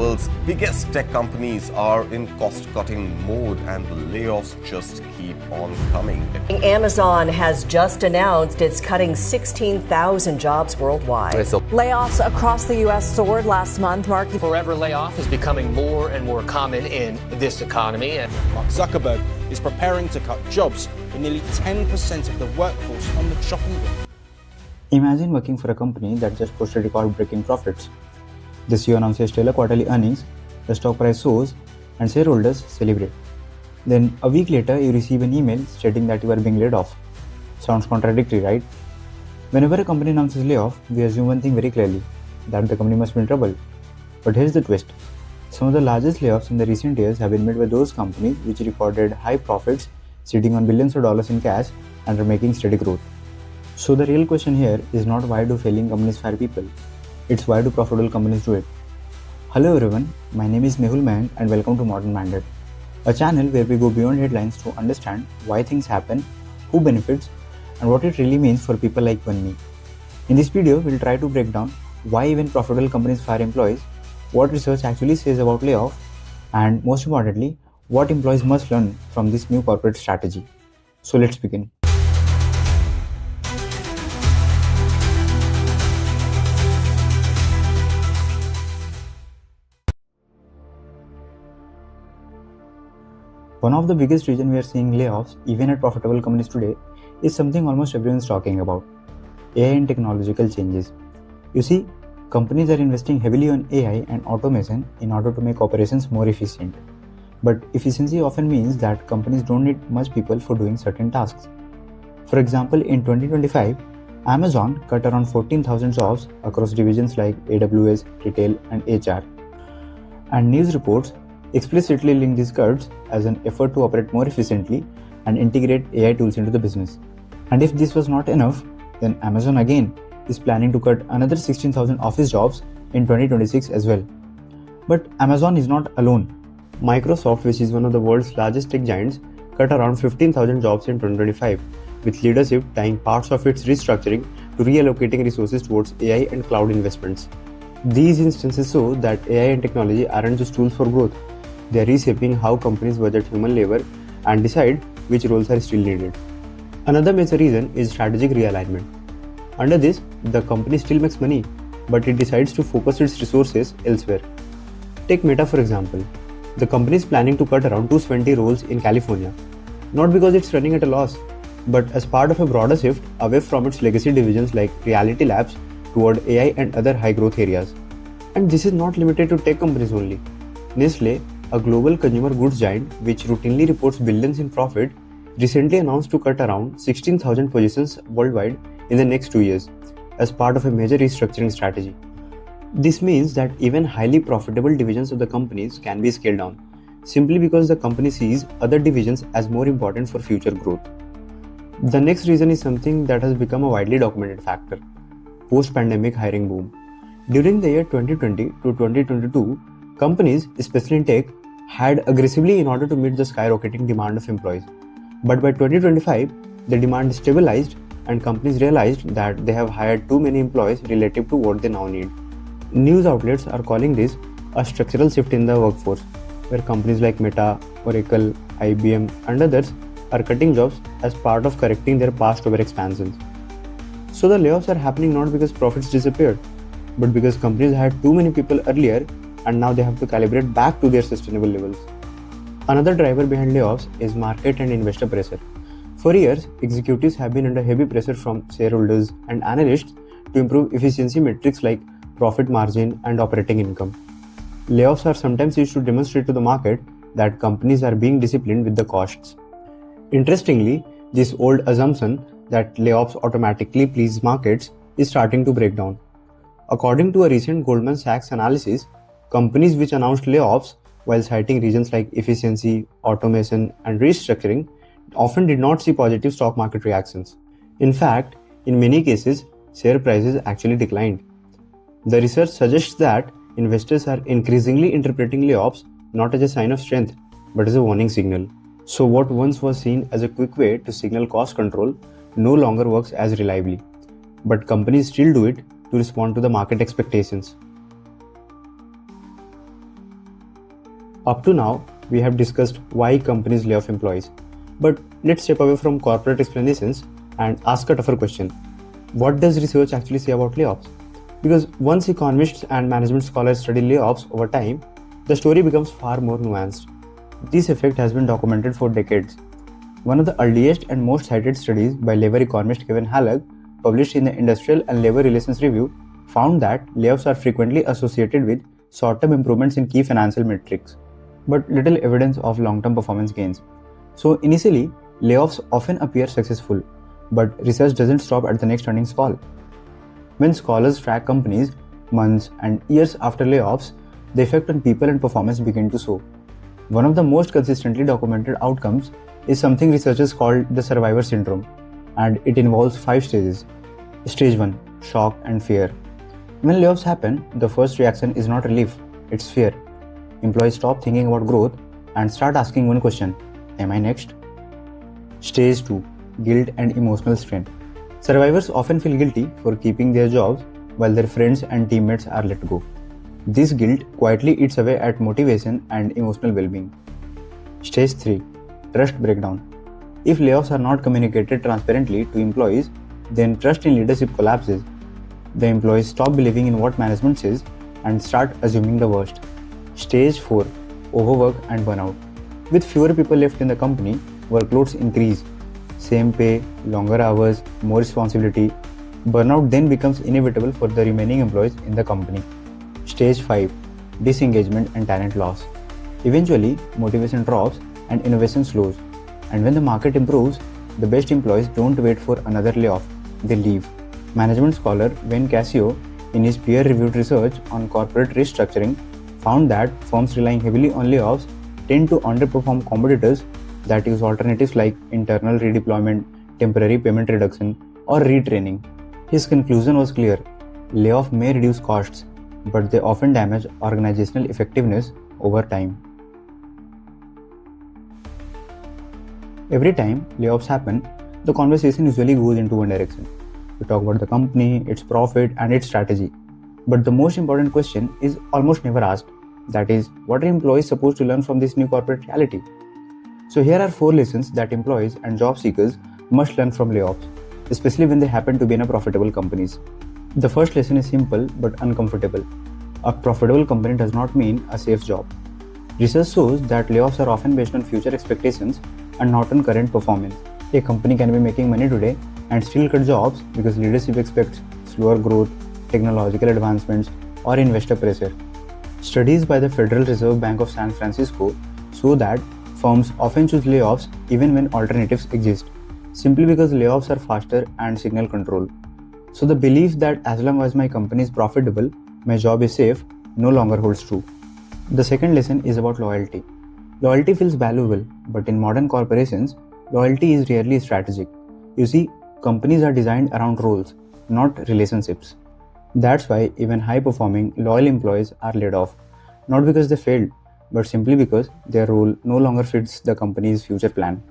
world's biggest tech companies are in cost-cutting mode and the layoffs just keep on coming. Amazon has just announced it's cutting 16,000 jobs worldwide. Layoffs across the U.S. soared last month, marking forever layoff is becoming more and more common in this economy. Mark Zuckerberg is preparing to cut jobs with nearly 10% of the workforce on the chopping block. Imagine working for a company that just posted record-breaking profits. The CEO announces stellar quarterly earnings, the stock price soars, and shareholders celebrate. Then, a week later, you receive an email stating that you are being laid off. Sounds contradictory, right? Whenever a company announces layoff, we assume one thing very clearly, that the company must be in trouble. But here's the twist. Some of the largest layoffs in the recent years have been made by those companies which recorded high profits, sitting on billions of dollars in cash, and are making steady growth. So the real question here is not why do failing companies fire people, it's why do profitable companies do it. Hello everyone, my name is Mehul Mahang and welcome to Modern Mandate, a channel where we go beyond headlines to understand why things happen, who benefits, and what it really means for people like you and me. In this video, we'll try to break down why even profitable companies fire employees, what research actually says about layoff, and most importantly, what employees must learn from this new corporate strategy. So let's begin. One of the biggest reasons we are seeing layoffs, even at profitable companies today, is something almost everyone is talking about: AI and technological changes. You see, companies are investing heavily on AI and automation in order to make operations more efficient. But efficiency often means that companies don't need much people for doing certain tasks. For example, in 2025, Amazon cut around 14,000 jobs across divisions like AWS, retail, and HR. And news reports explicitly link these cuts as an effort to operate more efficiently and integrate AI tools into the business. And if this was not enough, then Amazon again is planning to cut another 16,000 office jobs in 2026 as well. But Amazon is not alone. Microsoft, which is one of the world's largest tech giants, cut around 15,000 jobs in 2025, with leadership tying parts of its restructuring to reallocating resources towards AI and cloud investments. These instances show that AI and technology aren't just tools for growth. They are reshaping how companies budget human labor and decide which roles are still needed. Another major reason is strategic realignment. Under this, the company still makes money, but it decides to focus its resources elsewhere. Take Meta for example. The company is planning to cut around 220 roles in California, not because it's running at a loss, but as part of a broader shift away from its legacy divisions like Reality Labs toward AI and other high-growth areas. And this is not limited to tech companies only. Nestle, a global consumer goods giant which routinely reports billions in profit, recently announced to cut around 16,000 positions worldwide in the next 2 years as part of a major restructuring strategy. This means that even highly profitable divisions of the companies can be scaled down, simply because the company sees other divisions as more important for future growth. The next reason is something that has become a widely documented factor: post-pandemic hiring boom. During the year 2020 to 2022, companies, especially in tech, hired aggressively in order to meet the skyrocketing demand of employees. But by 2025, the demand stabilized and companies realized that they have hired too many employees relative to what they now need. News outlets are calling this a structural shift in the workforce, where companies like Meta, Oracle, IBM, and others are cutting jobs as part of correcting their past overexpansions. So the layoffs are happening not because profits disappeared, but because companies hired too many people earlier and now they have to calibrate back to their sustainable levels. Another driver behind layoffs is market and investor pressure. For years, executives have been under heavy pressure from shareholders and analysts to improve efficiency metrics like profit margin and operating income. Layoffs are sometimes used to demonstrate to the market that companies are being disciplined with the costs. Interestingly, this old assumption that layoffs automatically please markets is starting to break down. According to a recent Goldman Sachs analysis, companies which announced layoffs while citing reasons like efficiency, automation, and restructuring often did not see positive stock market reactions. In fact, in many cases, share prices actually declined. The research suggests that investors are increasingly interpreting layoffs not as a sign of strength, but as a warning signal. So what once was seen as a quick way to signal cost control no longer works as reliably. But companies still do it to respond to the market expectations. Up to now, we have discussed why companies lay off employees. But let's step away from corporate explanations and ask a tougher question. What does research actually say about layoffs? Because once economists and management scholars study layoffs over time, the story becomes far more nuanced. This effect has been documented for decades. One of the earliest and most cited studies by labor economist Kevin Halleck, published in the Industrial and Labor Relations Review, found that layoffs are frequently associated with short-term improvements in key financial metrics, but little evidence of long-term performance gains. So initially, layoffs often appear successful, but research doesn't stop at the next earnings call. When scholars track companies months and years after layoffs, the effect on people and performance begin to show. One of the most consistently documented outcomes is something researchers call the survivor syndrome, and it involves 5 stages. Stage 1: shock and fear. When layoffs happen, the first reaction is not relief, it's fear. Employees stop thinking about growth and start asking one question: am I next? Stage 2: guilt and emotional strain. Survivors often feel guilty for keeping their jobs while their friends and teammates are let go. This guilt quietly eats away at motivation and emotional well-being. Stage 3: trust breakdown. If layoffs are not communicated transparently to employees, then trust in leadership collapses. The employees stop believing in what management says and start assuming the worst. Stage 4: overwork and burnout. With fewer people left in the company, workloads increase. Same pay, longer hours, more responsibility. Burnout then becomes inevitable for the remaining employees in the company. Stage 5: disengagement and talent loss. Eventually, motivation drops and innovation slows. And when the market improves, the best employees don't wait for another layoff, they leave. Management scholar Wayne Cascio, in his peer-reviewed research on corporate restructuring, found that firms relying heavily on layoffs tend to underperform competitors that use alternatives like internal redeployment, temporary payment reduction, or retraining. His conclusion was clear: layoff may reduce costs, but they often damage organizational effectiveness over time. Every time layoffs happen, the conversation usually goes into one direction. We talk about the company, its profit, and its strategy. But the most important question is almost never asked. That is, what are employees supposed to learn from this new corporate reality? So here are 4 lessons that employees and job seekers must learn from layoffs, especially when they happen to be in a profitable companies. The first lesson is simple but uncomfortable. A profitable company does not mean a safe job. Research shows that layoffs are often based on future expectations and not on current performance. A company can be making money today and still cut jobs because leadership expects slower growth, technological advancements, or investor pressure. Studies by the Federal Reserve Bank of San Francisco show that firms often choose layoffs even when alternatives exist, simply because layoffs are faster and signal control. So the belief that as long as my company is profitable, my job is safe no longer holds true. The second lesson is about loyalty. Loyalty feels valuable, but in modern corporations, loyalty is rarely strategic. You see, companies are designed around roles, not relationships. That's why even high-performing, loyal employees are laid off, not because they failed, but simply because their role no longer fits the company's future plan.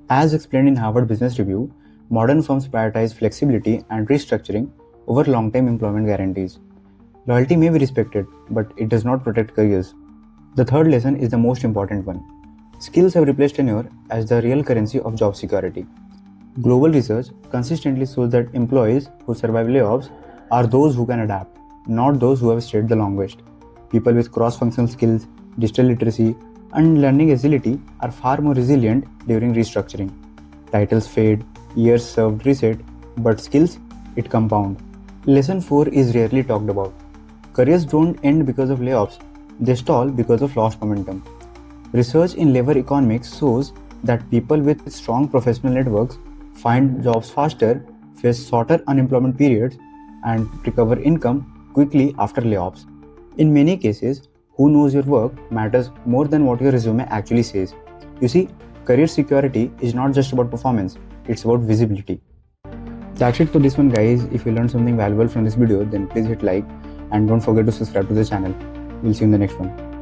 As explained in Harvard Business Review, modern firms prioritize flexibility and restructuring over long-term employment guarantees. Loyalty may be respected, but it does not protect careers. The third lesson is the most important one. Skills have replaced tenure as the real currency of job security. Global research consistently shows that employees who survive layoffs are those who can adapt, not those who have stayed the longest. People with cross-functional skills, digital literacy, and learning agility are far more resilient during restructuring. Titles fade, years served reset, but skills, it compound. Lesson 4 is rarely talked about. Careers don't end because of layoffs, they stall because of lost momentum. Research in labor economics shows that people with strong professional networks find jobs faster, face shorter unemployment periods, and recover income quickly after layoffs. In many cases, who knows your work matters more than what your resume actually says. You see, career security is not just about performance, it's about visibility. That's it for this one, guys. If you learned something valuable from this video, then please hit like and don't forget to subscribe to the channel. We'll see you in the next one.